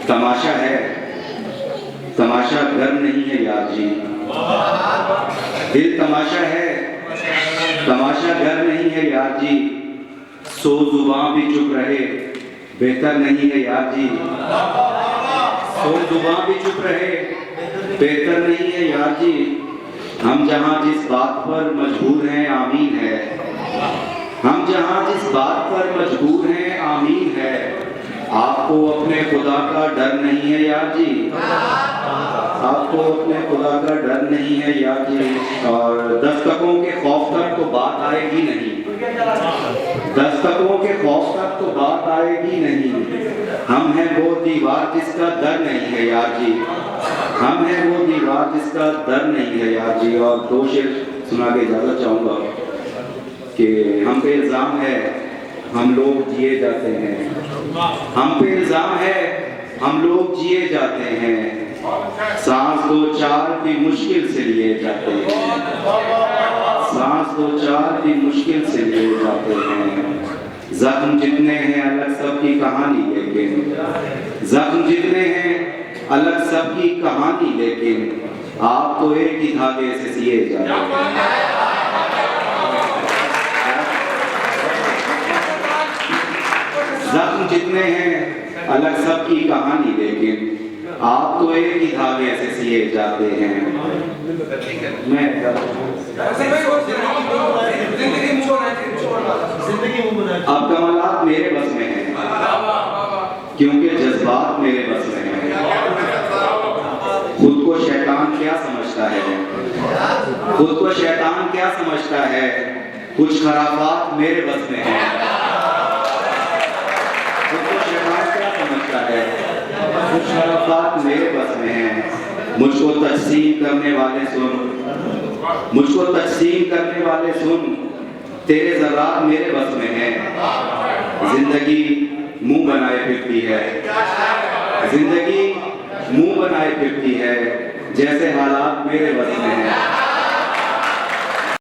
तमाशा है, तमाशा घर नहीं है यार जी। दिल तमाशा है, तमाशा घर नहीं है यार जी। सो जुबां भी चुप रहे बेहतर नहीं है यार जी। सो जुबां भी चुप रहे बेहतर नहीं है यार जी। हम जहां जिस बात पर मजबूर हैं आमीन है। हम जहां जिस बात पर मजबूर हैं आमीन है। आपको अपने खुदा का डर नहीं है यार जी। आपको अपने खुदा का डर नहीं है यार जी। और दस्तकों के खौफ तक तो बात आएगी नहीं। दस्तकों के खौफ तक तो बात आएगी नहीं। हम हैं वो दीवार जिसका डर नहीं है यार जी। हम हैं वो दीवार जिसका डर नहीं है यार जी। और दो शेर सुना के इजाजत चाहूँगा कि हम पे इल्ज़ाम है हम लोग जिए जाते हैं। हम पे इल्ज़ाम है हम लोग जिए जाते हैं। सांस दो चार भी मुश्किल से लिए जाते हैं। सांस दो चार भी मुश्किल से लिए जाते हैं। जख्म जितने हैं अलग सबकी कहानी लेकिन। जख्म जितने हैं अलग सबकी कहानी लेकिन। आप तो एक ही धागे से सिए जाते हैं। जख्म जितने हैं अलग सबकी कहानी लेकिन। आप तो एक ही धागे से सिए जाते हैं। मैं अब कमालात मेरे बस में हैं क्योंकि जज्बात मेरे बस में हैं। खुद को शैतान क्या समझता है? खुद को शैतान क्या समझता है? कुछ खराबात मेरे बस में हैं। खुद को शैतान क्या समझता है? कुछ खराबात मेरे बस में हैं। मुझको तकसीम करने वाले सुन। मुझको तकसीम करने वाले सुन। तेरे ज़रात मेरे बस में हैं। जिंदगी मुंह बनाए फिरती है। जिंदगी मुंह बनाए फिरती है। जैसे हालात मेरे बस में हैं।